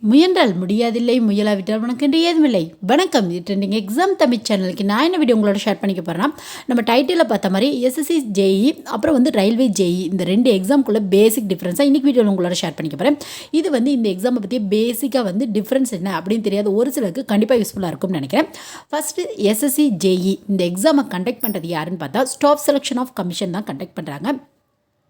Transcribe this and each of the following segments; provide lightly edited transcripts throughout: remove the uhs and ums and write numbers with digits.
முயன்றால் முடியாதில்லை, முயலாவிட்டால் உனக்கென்று ஏதுமில்லை. வணக்கம், இது ட்ரெண்டிங் எக்ஸாம் தமிழ் சேனலுக்கு நான் என்ன வீடியோ உங்களோட ஷேர் பண்ணிக்க போகிறேன்னா, நம்ம டைட்டிலில் பார்த்த மாதிரி எஸ்எஸ்சி ஜேஇ அப்புறம் வந்து ரயில்வே ஜேஇ இந்த ரெண்டு எக்ஸாமுக்குள்ள பேசிக் டிஃப்ரென்ஸாக இன்றைக்கி வீடியோவில் உங்களோட ஷேர் பண்ணிக்க போகிறேன். இது வந்து இந்த எக்ஸாமை பற்றி பேசிக்காக வந்து டிஃப்ரென்ஸ் என்ன அப்படின்னு தெரியாத ஒரு சிலருக்கு கண்டிப்பாக யூஸ்ஃபுல்லாக இருக்கும்னு நினைக்கிறேன். ஃபஸ்ட்டு எஸ்எஸ்சி ஜேஇ இந்த எக்ஸாமை கண்டக்ட் பண்ணுறது யாருன்னு பார்த்தா ஸ்டாஃப் செலெக்ஷன் ஆஃப் கமிஷன் தான் கண்டக்ட் பண்ணுறாங்க.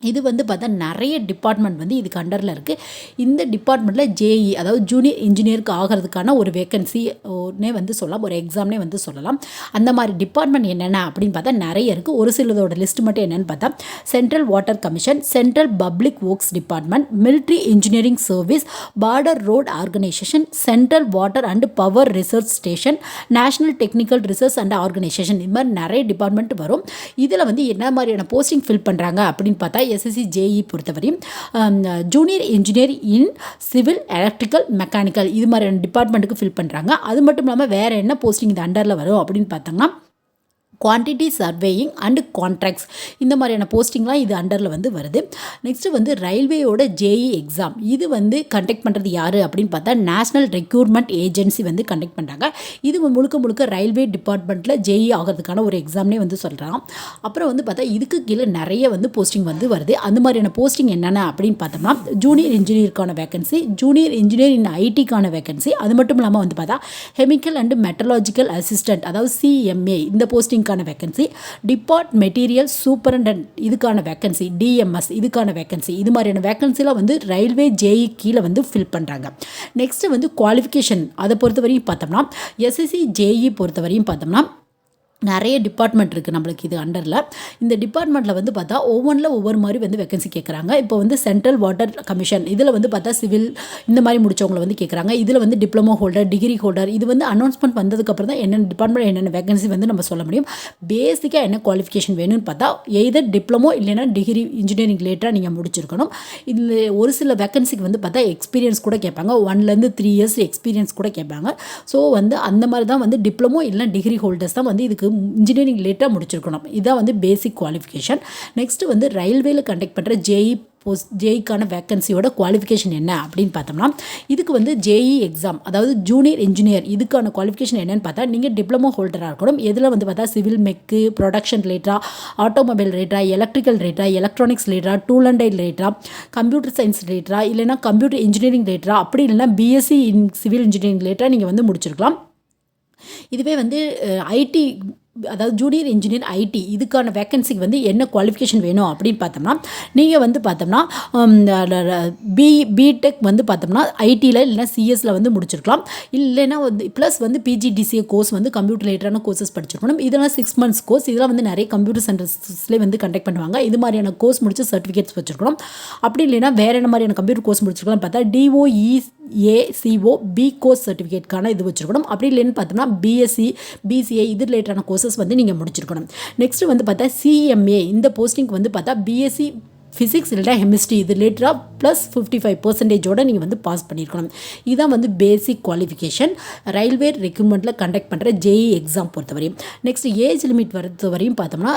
இது வந்து பார்த்தா நிறைய டிபார்ட்மெண்ட் வந்து இதுக்கு அண்டரில் இருக்குது. இந்த டிபார்ட்மெண்ட்டில் ஜேஇ அதாவது ஜூனியர் இன்ஜினியருக்கு ஆகிறதுக்கான ஒரு வேக்கன்சினே வந்து சொல்லலாம், ஒரு எக்ஸாம்னே வந்து சொல்லலாம். அந்த மாதிரி டிபார்ட்மெண்ட் என்னென்ன அப்படின்னு பார்த்தா நிறைய இருக்குது. ஒரு சிலதோட லிஸ்ட் மட்டும் என்னென்னு பார்த்தா central water commission, central public works department, military engineering service, border road organisation, central water and power research station, national technical research and organisation, இது மாதிரி நிறைய டிபார்ட்மெண்ட் வரும். இதில் வந்து என்ன மாதிரியான போஸ்டிங் ஃபில் பண்ணுறாங்க அப்படின்னு பார்த்தா எஸ்எஸ்சி ஜேஇ பொறுத்தவரையும் junior engineer in civil electrical mechanical இது மாதிரியான டிபார்ட்மெண்ட்டுக்கு ஃபில் பண்ணுறாங்க. அது மட்டும் இல்லாமல் வேறு என்ன போஸ்டிங் இது அண்டரில் வரும் அப்படின்னு பார்த்தோம்னா குவான்டிட்டி சர்வேயிங் அண்டு கான்ட்ராக்ட்ஸ் இந்த மாதிரியான போஸ்டிங்லாம் இது அண்டரில் வந்து வருது. நெக்ஸ்ட்டு வந்து ரயில்வேயோட ஜேஇ எக்ஸாம் இது வந்து கண்டக்ட் பண்ணுறது யார் அப்படின்னு பார்த்தா நேஷ்னல் ரெக்ரூட்மெண்ட் ஏஜென்சி வந்து கண்டக்ட் பண்ணுறாங்க. இது முழுக்க ரயில்வே டிபார்ட்மெண்ட்டில் ஜேஇ ஆகிறதுக்கான ஒரு எக்ஸாம்னே வந்து சொல்கிறாங்க. அப்புறம் வந்து பார்த்தா இதுக்கு கீழே நிறைய வந்து போஸ்டிங் வந்து வருது. அந்த மாதிரியான போஸ்டிங் என்னென்ன அப்படின்னு பார்த்தோம்னா ஜூனியர் இன்ஜினியருக்கான வேகன்சி, ஜூனியர் இன்ஜினியர் இன் ஐடிக்கான வேகன்சி, அது மட்டும் இல்லாமல் வந்து பார்த்தா கெமிக்கல் அண்ட் மெட்டலாஜிக்கல் அசிஸ்டன்ட் அதாவது சிஎம்ஏ இந்த posting vacancy, depot material superintendent இதுக்கான வேகன்சி, டிஎம்எஸ் இதுக்கான வேகன்சி, இது மாதிரியான வேகன்சிலாம் வந்து ரயில்வே ஜேஇ கீழே வந்து ஃபில் பண்ணுறாங்க. நெக்ஸ்ட் வந்து குவாலிஃபிகேஷன் அதை பொறுத்தவரையும் பார்த்தோம்னா எஸ்எஸ்சி ஜேஇ பொறுத்தவரையும் பார்த்தோம்னா நிறைய டிபார்ட்மெண்ட் இருக்குது நம்மளுக்கு இது அண்டரில். இந்த டிபார்ட்மெண்ட்டில் வந்து பார்த்தா ஒவ்வொரு மாதிரி வந்து வேகன்சி கேட்குறாங்க. இப்போ வந்து சென்ட்ரல் வாட்டர் கமிஷன் இதில் வந்து பார்த்தா சிவில் இந்த மாதிரி முடித்தவங்களை வந்து கேட்குறாங்க. இதில் வந்து டிப்ளமோ ஹோல்டர், டிகிரி ஹோல்டர், இது வந்து அனௌன்ஸ்மெண்ட் வந்ததுக்கப்புறம் தான் என்னென்ன டிபார்ட்மெண்ட் என்னென்ன வேகன்சி வந்து நம்ம சொல்ல முடியும். பேசிக்காக என்ன குவாலிஃபிகேஷன் வேணும்னு பார்த்தா எய்தர் டிப்ளமோ இல்லைனா டிகிரி இன்ஜினியரிங் ரிலேட்டாக நீங்கள் முடிச்சிருக்கணும். இதில் ஒரு சில வேகன்சிக்கு வந்து பார்த்தா எக்ஸ்பீரியன்ஸ் கூட கேட்பாங்க, 1 to 3 years எக்ஸ்பீரியன்ஸ் கூட கேட்பாங்க. ஸோ வந்து அந்த மாதிரி தான் வந்து டிப்ளமோ இல்லைனா டிகிரி ஹோல்டர்ஸ் தான் வந்து இதுக்கு இன்ஜினியரிங் ரிலேட்டாக முடிச்சிருக்கணும். இதான் வந்து பேசிக் குவாலிஃபிகேஷன். நெக்ஸ்ட்டு வந்து ரயில்வேல கண்டக்ட் பண்ணுற ஜேஇ ஜேஇக்கான வேக்கன்சியோட குவாலிஃபிகேஷன் என்ன அப்படின்னு பார்த்தோம்னா இதுக்கு வந்து ஜேஇ எக்ஸாம் அதாவது ஜூனியர் இன்ஜினியர் இதுக்கான குவாலிஃபிகேஷன் என்னன்னு பார்த்தா நீங்கள் டிப்ளமோ ஹோல்டராக இருக்கணும். எதில் வந்து பார்த்தா சிவில் மெக்கு, ப்ரொடக்ஷன் ரிலேட்டாக, ஆட்டோமொபைல் ரிலேட்டாக, எலக்ட்ரிக்கல் ரிலேட்டாக, எலக்ட்ரானிக்ஸ் ரிலேட்டாக, டூல் அண்ட் டை ரிலேட்டாக, கம்ப்யூட்டர் சயின்ஸ் ரிலேட்டாக, இல்லைனா கம்ப்யூட்டர் இன்ஜினியரிங் ரிலேட்டாக, அப்படி இல்லைனா பிஎஸ்சி இன் சிவில் இன்ஜினியரிங் ரிலேட்டாக நீங்கள் வந்து முடிச்சிருக்கலாம். இதுவே வந்து ஐடி அதாவது ஜூனியர் இன்ஜினியர் ஐடி இதுக்கான வேக்கன்சிக்கு வந்து என்ன குவாலிஃபிகேஷன் வேணும் அப்படின்னு பார்த்தோம்னா நீங்கள் வந்து பார்த்தோம்னா பிடெக் வந்து பார்த்தோம்னா ஐடியில் இல்லைனா சிஎஸ்சில் வந்து முடிச்சிருக்கலாம். இல்லைன்னா வந்து ப்ளஸ் வந்து பிஜிடிசிஏ கோர்ஸ் வந்து கம்ப்யூட்டர் ரிலேட்டடான கோர்சஸ் படிச்சிருக்கணும். இதெல்லாம் 6 months கோர்ஸ், இதெல்லாம் வந்து நிறைய கம்ப்யூட்டர் சென்டர்ஸ்லேயே வந்து கண்டக்ட் பண்ணுவாங்க. இது மாதிரியான கோர்ஸ் முடிச்சு சர்டிஃபிகேட்ஸ் வச்சுருக்கணும். அப்படி இல்லைனா வேறு என்ன மாதிரியான கம்ப்யூட்டர் கோர்ஸ் முடிச்சிருக்கலாம் பார்த்தா DOEACO பி கோர்ஸ் சர்டிஃபிகேட்கான இது வச்சுருக்கணும். அப்படி இல்லைன்னு பார்த்தோம்னா பிஎஸ்சி, பிசிஏ இது ரிலேட்டடான கோர்சஸ் வந்து நீங்கள் முடிச்சிருக்கணும். நெக்ஸ்ட் வந்து பார்த்தா சிஎம்ஏ இந்த போஸ்டிங்க்கு வந்து பார்த்தா பிஎஸ்சி ஃபிசிக்ஸ் இல்லைனா கெமிஸ்ட்ரி இது ரிலேட்டடாக ப்ளஸ் 55% நீங்கள் வந்து பாஸ் பண்ணியிருக்கணும். இதுதான் வந்து பேசிக் குவாலிஃபிகேஷன் ரயில்வே ரெக்ரூட்மெண்ட்டில் கண்டக்ட் பண்ணுற ஜேஇ எக்ஸாம் பொறுத்தவரையும். நெக்ஸ்ட் ஏஜ் லிமிட் பொறுத்தவரையும் பார்த்தோம்னா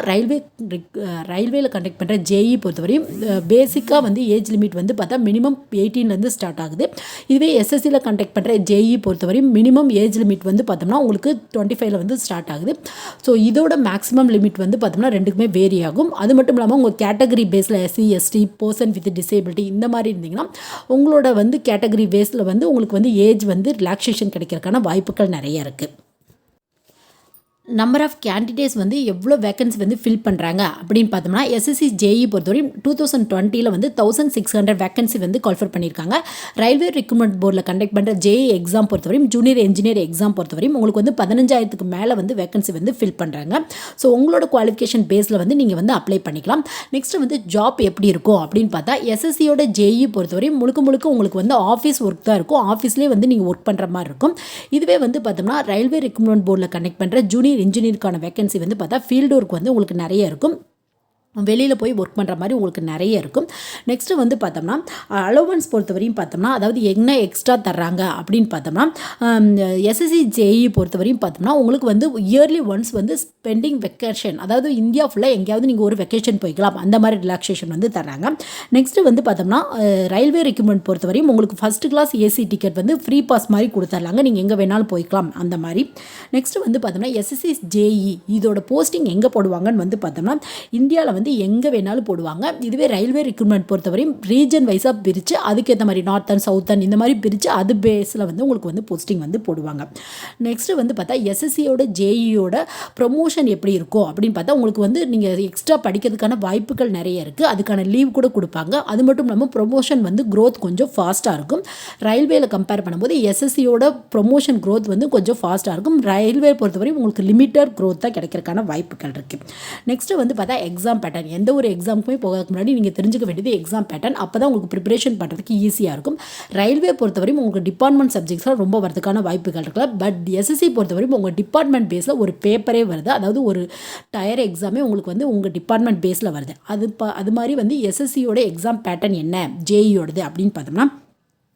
ரயில்வேல கண்டக்ட் பண்ணுற ஜேஇ பொறுத்தவரையும் பேசிக்காக வந்து ஏஜ் லிமிட் வந்து பார்த்தா மினிமம் 18 ஸ்டார்ட் ஆகுது. இதுவே எஸ்எஸ்சியில் கண்டக்ட் பண்ணுற ஜேஇ பொறுத்தவரையும் மினிமம் ஏஜ் லிமிட் வந்து பார்த்தோம்னா உங்களுக்கு 25 வந்து ஸ்டார்ட் ஆகுது. ஸோ இதோட மேக்ஸிமம் லிமிட் வந்து பார்த்தோம்னா ரெண்டுக்குமே வேரி ஆகும். அது மட்டும் இல்லாமல் உங்கள் கேட்டகரி பேஸில் SC ST person with disability இந்த மாதிரி இருந்தீங்கன்னா உங்களோட வந்து கேட்டகரி பேஸில் வந்து உங்களுக்கு வந்து ஏஜ் வந்து ரிலாக்ஸேஷன் கிடைக்கிறதுக்கான வாய்ப்புகள் நிறைய இருக்குது. நம்பர் ஆஃப் கேண்டிடேட்ஸ் வந்து எவ்வளோ வேக்கன்சி வந்து ஃபில் பண்ணுறாங்க அப்படின்னு பார்த்தோம்னா எஸ்எஸ்சி ஜேஇ பொறுத்தவரையும் 2020 வந்து 1600 வேக்கன்சி வந்து கால்ஃபர் பண்ணியிருக்காங்க. ரயில்வே ரெக்ரூட்மெண்ட் போர்டில் கண்டக்ட் பண்ணுற ஜேஇ எக்ஸாம் பொறுத்தவரையும் ஜூனியர் இன்ஜினியர் எக்ஸாம் பொறுத்தவரையும் உங்களுக்கு வந்து 15,000க்கு மேலே வந்து வேக்கன்சி வந்து ஃபில் பண்ணுறாங்க. ஸோ உங்களோட குவாலிஃபிகேஷன் பேஸில் வந்து நீங்கள் வந்து அப்ளை பண்ணிக்கலாம். நெக்ஸ்ட் வந்து ஜாப் எப்படி இருக்கும் அப்படின்னு பார்த்தா எஸ்எஸ்சியோட ஜேஇ பொறுத்தவரையும் முழுக்க உங்களுக்கு வந்து ஆஃபீஸ் ஒர்க் தான் இருக்கும். ஆஃபீஸ்லேயே வந்து நீங்கள் ஒர்க் பண்ணுற மாதிரி இருக்கும். இதுவே வந்து பார்த்தோம்னா ரயில்வே ரெக்ரூட்மெண்ட் போர்டில் கண்டக்ட் பண்ணுற ஜூனியர் இன்ஜினியருக்கான வேகன்சி வந்து பார்த்தா ஃபீல்டு ஒர்க் வந்து உங்களுக்கு நிறைய இருக்கும். வெளியில் போய் ஒர்க் பண்ணுற மாதிரி உங்களுக்கு நிறைய இருக்கும். நெக்ஸ்ட்டு வந்து பார்த்தோம்னா அலோவன்ஸ் பொறுத்தவரையும் பார்த்தோம்னா அதாவது என்ன எக்ஸ்ட்ரா தர்றாங்க அப்படின்னு பார்த்தோம்னா எஸ்எஸ்சி ஜேஇ பொறுத்தவரையும் பார்த்தோம்னா உங்களுக்கு வந்து இயர்லி ஒன்ஸ் வந்து ஸ்பெண்டிங் வெக்கேஷன், அதாவது இந்தியா ஃபுல்லாக எங்கேயாவது நீங்கள் ஒரு வெக்கேஷன் போய்க்கலாம், அந்த மாதிரி ரிலாக்ஸேஷன் வந்து தர்றாங்க. நெக்ஸ்ட்டு வந்து பார்த்தோம்னா ரயில்வே ரெக்ரூட்மெண்ட் பொறுத்தவரையும் உங்களுக்கு ஃபஸ்ட்டு கிளாஸ் ஏசி டிக்கெட் வந்து ஃப்ரீ பாஸ் மாதிரி கொடுத்துர்லாங்க, நீங்கள் எங்கே வேணாலும் போய்க்கலாம் அந்த மாதிரி. நெக்ஸ்ட்டு வந்து பார்த்தோம்னா எஸ்எஸ்சி ஜேஇ இதோட போஸ்டிங் எங்கே போடுவாங்கன்னு வந்து பார்த்தோம்னா இந்தியாவில் வந்து எங்கே வேணாலும் போடுவாங்க. இதுவே ரயில்வே ரெக்ரூட்மெண்ட் பொறுத்தவரையும் ரீஜன் வைஸாக பிரித்து அதுக்கேற்ற மாதிரி நார்த்தன் சவுத்தன் இந்த மாதிரி பிரித்து அது பேஸில் வந்து உங்களுக்கு வந்து போஸ்டிங் வந்து போடுவாங்க. நெக்ஸ்ட்டு வந்து பார்த்தா எஸ்எஸ்சியோட ஜேஇயோட ப்ரொமோஷன் எப்படி இருக்கும் அப்படின்னு பார்த்தா உங்களுக்கு வந்து நீங்கள் எக்ஸ்ட்ரா படிக்கிறதுக்கான வாய்ப்புகள் நிறைய இருக்குது, அதுக்கான லீவ் கூட கொடுப்பாங்க. அது மட்டும் இல்லாமல் ப்ரொமோஷன் வந்து க்ரோத் கொஞ்சம் ஃபாஸ்ட்டாக இருக்கும். ரயில்வேல கம்பேர் பண்ணும்போது எஸ்எஸ்சியோட ப்ரொமோஷன் க்ரோத் வந்து கொஞ்சம் ஃபாஸ்ட்டாக இருக்கும். ரயில்வே பொறுத்தவரையும் உங்களுக்கு லிமிட்டட் க்ரோத் தான் கிடைக்கிறதுக்கான வாய்ப்புகள் இருக்குது. நெக்ஸ்ட்டு வந்து பார்த்தா எக்ஸாம் பேட்டர்ன், எந்த ஒரு எக்ஸாமுக்குமே போகிறதுக்கு முன்னாடி நீங்கள் தெரிஞ்சுக்க வேண்டியது எக்ஸாம் பேட்டர்ன். அப்போ தான் உங்களுக்கு ப்ரிப்பரேஷன் பண்ணுறதுக்கு ஈஸியாக இருக்கும். ரயில்வே பொறுத்தவரையும் உங்களுக்கு டிபார்ட்மெண்ட் சப்ஜெக்ட்ஸ்லாம் ரொம்ப வரதுக்கான வாய்ப்புகள் இருக்கலாம். பட் எஸ்எஸ்சி பொறுத்தவரையும் உங்கள் டிபார்ட்மெண்ட் பேஸில் ஒரு பேப்பரே வருது, அதாவது ஒரு டயர் எக்ஸாமே உங்களுக்கு வந்து உங்கள் டிபார்ட்மெண்ட் பேஸில் வருது. அது மாதிரி வந்து எஸ்எஸ்சியோட எக்ஸாம் பேட்டர்ன் என்ன ஜேஇயோடது அப்படின்னு பார்த்தோம்னா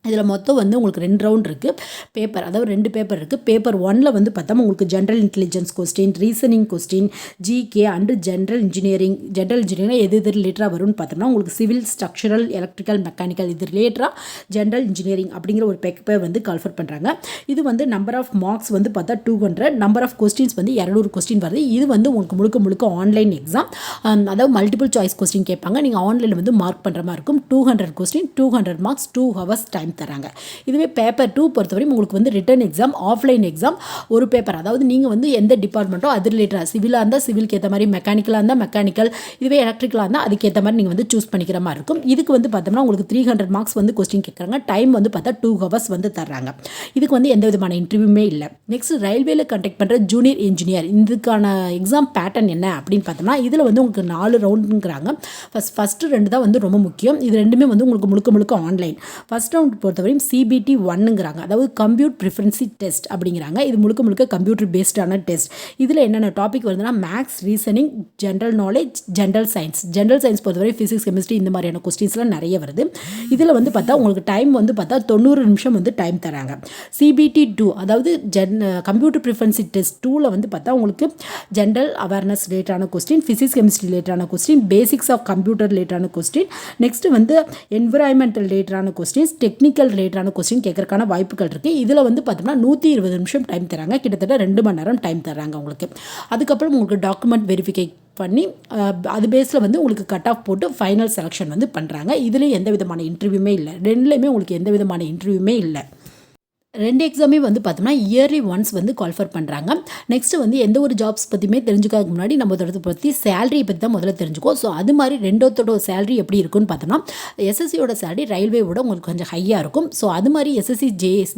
இதில் மொத்தம் வந்து உங்களுக்கு 2 ரவுண்ட் இருக்குது பேப்பர், அதாவது 2 பேப்பர் இருக்குது. பேப்பர் 1ல் வந்து பார்த்தோம் உங்களுக்கு general intelligence question, reasoning question, GK and general engineering. General engineering எது ரிலேட்டடாக வரும்னு பார்த்தோம்னா உங்களுக்கு சிவில், ஸ்ட்ரக்சரல், எலக்ட்ரிக்கல், மெக்கானிக்கல் இது ரிலேட்டடாக ஜென்ரல் இன்ஜினியரிங் அப்படிங்கிற ஒரு பேப்பர் வந்து கால்ஃபர் பண்ணுறாங்க. இது வந்து நம்பர் ஆஃப் மார்க்ஸ் வந்து பார்த்தா 200, நம்பர் ஆஃப் கொஸ்டின்ஸ் வந்து 200 கொஸ்டின் வருது. இது வந்து உங்களுக்கு முழுக்க ஆன்லைன் எக்ஸாம், அதாவது மல்டிபிள் சாய்ஸ் கொஸ்டின் கேட்பாங்க, நீங்கள் ஆன்லைனில் வந்து மார்க் பண்ணுற மாதிரி இருக்கும். 200 கொஸ்டின், 200 மார்க்ஸ், 2 ஹவர்ஸ் டைம் தராங்க. இதுவே பேப்பர் 2 பொறுத்தவரையும் உங்களுக்கு வந்து ரிட்டன் எக்ஸாம், ஆஃப்லைன் எக்ஸாம், ஒரு பேப்பர், அதாவது நீங்கள் வந்து எந்த டிபார்ட்மெண்ட்டோ அது ரிலேட்டடாக சிவிலாக இருந்தால் சிவிலுக்கு ஏற்ற மாதிரி, மெக்கானிக்கலாக இருந்தால் மெக்கானிக்கல், இதுவே எலக்ட்ரிக்கலாக இருந்தால் அதுக்கேற்ற மாதிரி நீங்கள் வந்து சூஸ் பண்ணிக்கிற மாதிரி இருக்கும். இதுக்கு வந்து பார்த்தோம்னா உங்களுக்கு 300 மார்க்ஸ் வந்து கொஸ்டின் கேட்குறாங்க. டைம் வந்து பார்த்தா 2 ஹவர்ஸ் வந்து தர்றாங்க. இதுக்கு வந்து எந்த விதமான இன்டர்வியூமே இல்லை. நெக்ஸ்ட் ரயில்வேல கண்டக்ட் பண்ணுற ஜூனியர் இன்ஜினியர், இதுக்கான எக்ஸாம் பேட்டர்ன் என்ன அப்படின்னு பார்த்தோம்னா இதில் வந்து உங்களுக்கு 4 ரவுண்டுங்கிறாங்க. ஃபஸ்ட்டு 2 தான் வந்து ரொம்ப முக்கியம். இது ரெண்டுமே வந்து உங்களுக்கு முழுக்க ஆன்லைன். ஃபஸ்ட் ரவுண்ட் பொறுத்தவரையும் CBT 1ங்கிறாங்க, அதாவது கம்ப்யூட்டர் ப்ரிஃபரன்சி டெஸ்ட் அப்படிங்கிறாங்க. இது முழுக்க கம்ப்யூட்டர் பேஸ்டான டெஸ்ட். இதில் என்னென்ன டாபிக் வருதுன்னா maths, reasoning, general knowledge, general science பொறுத்தவரை ஃபிசிக்ஸ், கெமிஸ்ட்ரி இந்த மாதிரியான கொஸ்டின்ஸ்லாம் நிறைய வருது. இதில் வந்து பார்த்தா உங்களுக்கு டைம் வந்து பார்த்தா 90 நிமிஷம் வந்து டைம் தராங்க. CBT 2 அதாவது கம்ப்யூட்டர் ப்ரிஃபரன்சி டெஸ்ட் 2ல் வந்து பார்த்தா உங்களுக்கு ஜென்ரல் அவேர்னஸ் ரிலேட்டான கொஸ்டின், ஃபிசிக்ஸ் கெமிஸ்ட்ரி ரிலேட்டான கொஸ்டின், பேசிக்ஸ் ஆஃப் கம்ப்யூட்டர் ரிலேட்டான கொஸ்டின், நெக்ஸ்ட் வந்து என்விரான்மெண்டல் ரிலேட்டான கொஸ்டின்ஸ், டெக்னிக்கல் ரிலேட்டான கொஸ்டின் கேட்கறதுக்கான வாய்ப்புகள் இருக்குது. இதில் வந்து பார்த்தோம்னா 120 நிமிஷம் டைம் தராங்க, கிட்டத்தட்ட 2 மணி நேரம் டைம் தராங்க உங்களுக்கு. அதுக்கப்புறம் உங்களுக்கு டாக்குமெண்ட் வெரிஃபிகை பண்ணி அது பேஸில் வந்து உங்களுக்கு கட் ஆஃப் போட்டு ஃபைனல் செலெக்ஷன் வந்து பண்ணுறாங்க. இதுலேயும் எந்த விதமான இன்டர்வியூமே இல்லை. ரெண்டுலேயுமே உங்களுக்கு எந்த விதமான இன்டர்வியூமே இல்லை. 2 எக்ஸாமே வந்து பார்த்தோம்னா இயர்லி ஒன்ஸ் வந்து கால்ஃபர் பண்ணுறாங்க. நெக்ஸ்ட்டு வந்து எந்த ஒரு ஜாப்ஸ் பற்றியுமே தெரிஞ்சுக்கிறதுக்கு முன்னாடி நம்ம இதோட பற்றி சேலரியை பற்றி தான் முதல்ல தெரிஞ்சுக்கோ. ஸோ அது மாதிரி ரெண்டோத்தோட சேலரி எப்படி இருக்குன்னு பார்த்தோம்னா எஸ்எஸ்சியோட சேலரி ரயில்வேவோட உங்களுக்கு கொஞ்சம் ஹையாக இருக்கும். ஸோ அது மாதிரி எஸ்எஸ்சி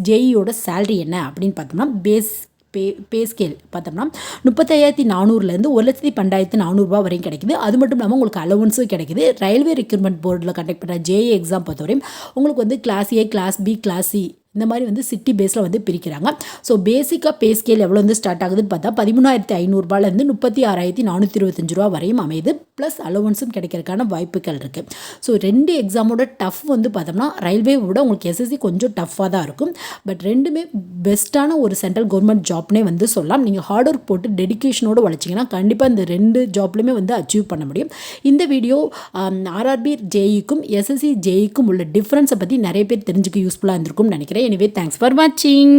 ஜேஇயோட சேலரி என்ன அப்படின்னு பார்த்தோம்னா பே ஸ்கேல் பார்த்தோம்னா 35,400லேருந்து 1,12,400 வரையும் கிடைக்குது. அது மட்டும் இல்லாமல் உங்களுக்கு அலவன்ஸும் கிடைக்குது. ரயில்வே ரெக்ரூட்மெண்ட் போர்டில் கண்டக்ட் பண்ணுற ஜேஇ எக்ஸாம் பொறுத்தவரையும் உங்களுக்கு வந்து கிளாஸ் ஏ, கிளாஸ் பி, கிளாஸ் சி இந்த மாதிரி வந்து சிட்டி பேஸில் வந்து பிரிக்கிறாங்க. ஸோ பேசிக்காக பே ஸ்கேல் எவ்வளோ வந்து ஸ்டார்ட் ஆகுதுன்னு பார்த்தா 13,500 36,425 வரையும் அமையுது. ப்ளஸ் அலவன்ஸும் கிடைக்கிறதுக்கான வாய்ப்புகள் இருக்குது. ஸோ 2 எக்ஸாமோட டஃப் வந்து பார்த்தோம்னா ரயில்வே விட உங்களுக்கு எஸ்எஸ்சி கொஞ்சம் டஃப்பாக தான் இருக்கும். பட் ரெண்டுமே பெஸ்ட்டான ஒரு சென்ட்ரல் கவர்மெண்ட் ஜாப்னே வந்து சொல்லலாம். நீங்கள் ஹார்ட் ஒர்க் போட்டு டெடிக்கேஷனோடு உழைச்சிங்கன்னா கண்டிப்பாக இந்த 2 ஜாப்லையுமே வந்து அச்சீவ் பண்ண முடியும். இந்த வீடியோ ஆர்ஆர்பி ஜேஇக்கும் எஸ்எஸ்சி ஜேஇக்கும் உள்ள டிஃப்ரென்ஸை பற்றி நிறைய பேர் தெரிஞ்சுக்க யூஸ்ஃபுல்லாக இருந்திருக்கும்னு நினைக்கிறேன். Anyway, thanks for watching.